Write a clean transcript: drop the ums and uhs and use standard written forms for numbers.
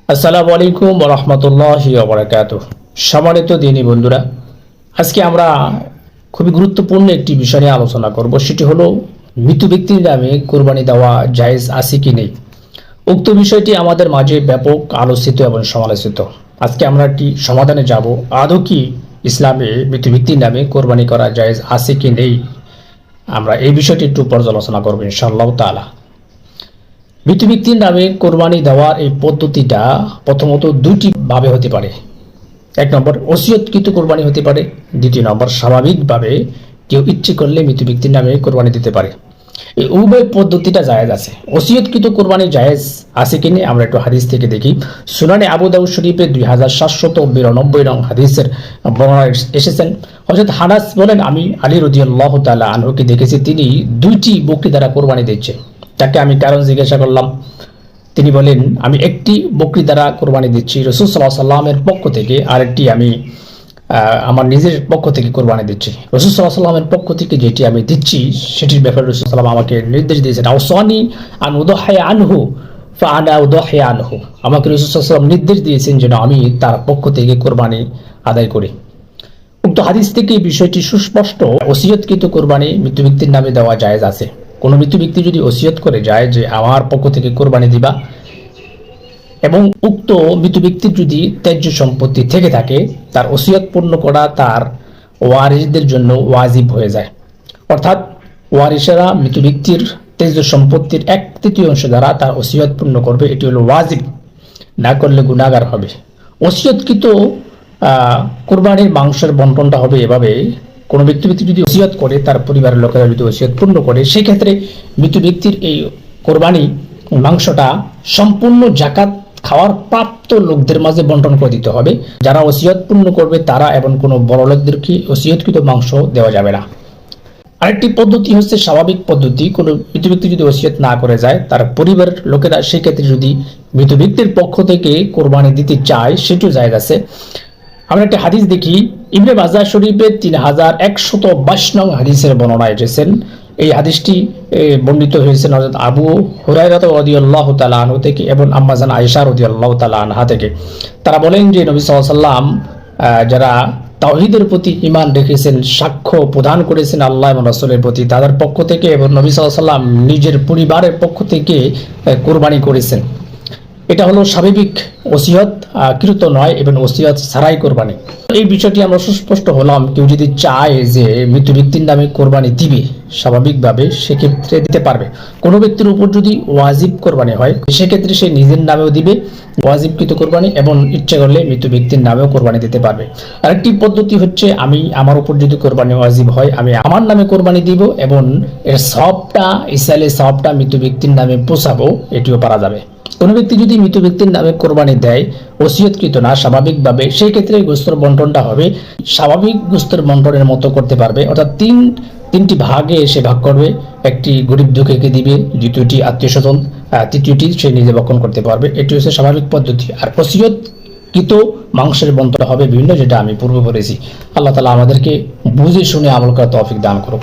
আসসালামু আলাইকুম ওয়া রাহমাতুল্লাহি ওয়া বারাকাতুহু। সম্মানিত দিনী বন্ধুরা, আজকে আমরা খুবই গুরুত্বপূর্ণ একটি বিষয় নিয়ে আলোচনা করব। সেটি হলো মৃত ব্যক্তির নামে কোরবানি দেওয়া জায়েজ আছে কি নেই। উক্ত বিষয়টি আমাদের মাঝে ব্যাপক আলোচিত এবং সমালোচিত। আজকে আমরা একটি সমাধানে যাব, আদৌ কি ইসলামে মৃত ব্যক্তির নামে কোরবানি করা জায়েজ আছে কি নেই। আমরা এই বিষয়টি একটু পর্যালোচনা করব ইনশাআল্লাহ তাআলা। মৃত ব্যক্তির নামে কোরবানি দেওয়ার এই পদ্ধতিটা প্রথমত দুইটি ভাবে হতে পারে। এক নম্বর ওসিয়তকৃত কোরবানি হতে পারে, দ্বিতীয় নম্বর স্বাভাবিকভাবে কেউ ইচ্ছে করলে মৃত ব্যক্তির নামে কোরবানি দিতে পারে। এই উভয় পদ্ধতিটা জায়েজ আছে। ওসিয়তকৃত কোরবানি জায়েজ আছে কিনা আমরা একটু হাদিস থেকে দেখি। সুনানে আবু দাউদ শরীফে 2792 নং হাদিসের বর্ণনা এসেছেন। হযরত হানাস বলেন, আমি আলী রাদিয়াল্লাহু তাআলা আনহুকে দেখেছি তিনি দুইটি বকরি দ্বারা কোরবানি দিচ্ছে। তাকে আমি কারণ জিজ্ঞাসা করলাম। তিনি বলেন, আমি একটি বকরি দ্বারা কোরবানি দিচ্ছি রাসূল সাল্লাল্লাহু আলাইহি ওয়াসাল্লামের পক্ষ থেকে, আরেকটি আমি আমার নিজের পক্ষ থেকে কোরবানি দিচ্ছি। রাসূল সাল্লাল্লাহু আলাইহি ওয়াসাল্লামের পক্ষ থেকে যেটি আমি দিচ্ছি সেটির ব্যাপারে রাসূল সাল্লাল্লাহু আলাইহি ওয়াসাল্লাম আমাকে নির্দেশ দিয়েছেন, আওসানি আন উদহিয়া আনহু ফাআনা উদহিয়া আনহু। আমাকে রাসূল সাল্লাল্লাহু আলাইহি ওয়াসাল্লাম নির্দেশ দিয়েছেন যেন আমি তার পক্ষ থেকে কোরবানি আদায় করি। উক্ত হাদিস থেকে এই বিষয়টি সুস্পষ্ট, ওসিয়তকৃত কোরবানি মৃত ব্যক্তির নামে দেওয়া জায়েজ আছে। কোনো মৃত ব্যক্তি যদি ওসিয়ত করে যায় যে আমার পক্ষ থেকে কোরবানি দিবা, এবং উক্ত মৃত ব্যক্তির যদি ত্যায্য সম্পত্তি থেকে থাকে, তার ওসিয়ত পূর্ণ করা তার ওয়ারিসদের জন্য ওয়াজিব হয়ে যায়। অর্থাৎ ওয়ারিসেরা মৃত ব্যক্তির ত্যায্য সম্পত্তির 1/3 দ্বারা তার ওসিয়ত পূর্ণ করবে, এটি হলো ওয়াজিব। না করলে গুনাহগার হবে। ওসিয়তকৃত কোরবানির মাংসের বন্টনটা হবে এভাবে, কোনো ব্যক্তি যদি ওসিয়ত করে, তার পরিবারের লোকেরা যদি ওসিয়ত পূর্ণ করে, সেক্ষেত্রে মৃত ব্যক্তির এই কোরবানি মাংসটা সম্পূর্ণ যাকাত খাওয়ার প্রাপ্ত লোকদের মাঝে বন্টন করে দিতে হবে। যারা ওসিয়ত পূর্ণ করবে তারা এবং কোনো বড় লোকদেরকে ওসিয়তকৃত মাংস দেওয়া যাবে না। আরেকটি পদ্ধতি হচ্ছে স্বাভাবিক পদ্ধতি। কোনো মৃত ব্যক্তি যদি ওসিয়ত না করে যায়, তার পরিবারের লোকেরা সেক্ষেত্রে যদি মৃত ব্যক্তির পক্ষ থেকে কোরবানি দিতে চায়, সেটিও জায়েজ আছে। আমরা একটা হাদিস দেখি, ইবনে মাজাহ শরীফের 3122 নং হাদিসের বর্ণনা এসেছেন। এই হাদিসটি বর্ণিত হয়েছে হযরত আবু হুরায়রা রাদিয়াল্লাহু তাআলা আনহু থেকে এবং আম্মা জান আয়েশা রাদিয়াল্লাহু তাআলা আনহা থেকে। তারা বলেন যে নবী সাল্লাল্লাহু আলাইহি ওয়াসাল্লাম যারা তাওহীদের প্রতি ঈমান রেখেছেন, সাক্ষ্য প্রদান করেছেন আল্লাহ এবং রাসূলের প্রতি, তাদের পক্ষ থেকে এবং নবী সাল্লাল্লাহু আলাইহি ওয়াসাল্লাম নিজের পরিবারের পক্ষ থেকে কোরবানি করেছেন। এটা হলো স্বাভাবিক ওসিয়ত কৃত নয় এবং ওসিয়ত ছাড়াই কোরবানি। এই বিষয়টি আমরা সুস্পষ্ট হলাম। কেউ যদি চায় যে মৃত ব্যক্তির নামে কোরবানি দিবে, স্বাভাবিকভাবে সেক্ষেত্রে দিতে পারবে। কোনো ব্যক্তির উপর যদি ওয়াজিব কোরবানি হয়, সেক্ষেত্রে সে নিজের নামেও দিবে ওয়াজিবকৃত কোরবানি, এবং ইচ্ছা করলে মৃত ব্যক্তির নামেও কোরবানি দিতে পারবে। আরেকটি পদ্ধতি হচ্ছে, আমি আমার উপর যদি কোরবানি ওয়াজিব হয়, আমি আমার নামে কোরবানি দিব এবং এর সবটা ইসালে সবটা মৃত ব্যক্তির নামে পোষাবো, এটিও পারা যাবে। কোনো ব্যক্তি যদি মৃত ব্যক্তির নামে কোরবানি দেয় ওসিয়তকৃত না, স্বাভাবিকভাবে, সেই ক্ষেত্রে গোস্তের বন্টনটা হবে স্বাভাবিক গোস্তের বন্টনের মতো করতে পারবে। অর্থাৎ তিনটি ভাগে সে ভাগ করবে। একটি গরিব দুঃখীকে দিবে, দ্বিতীয়টি আত্মীয় স্বজন, তৃতীয়টি সে নিজে ভক্ষণ করতে পারবে। এটি হচ্ছে স্বাভাবিক পদ্ধতি। আর ওসিয়তকৃত মাংসের বন্টন হবে বিভিন্ন, যেটা আমি পূর্বে বলেছি। আল্লাহ তাআলা আমাদেরকে বুঝে শুনে আমল করার তৌফিক দান করুক।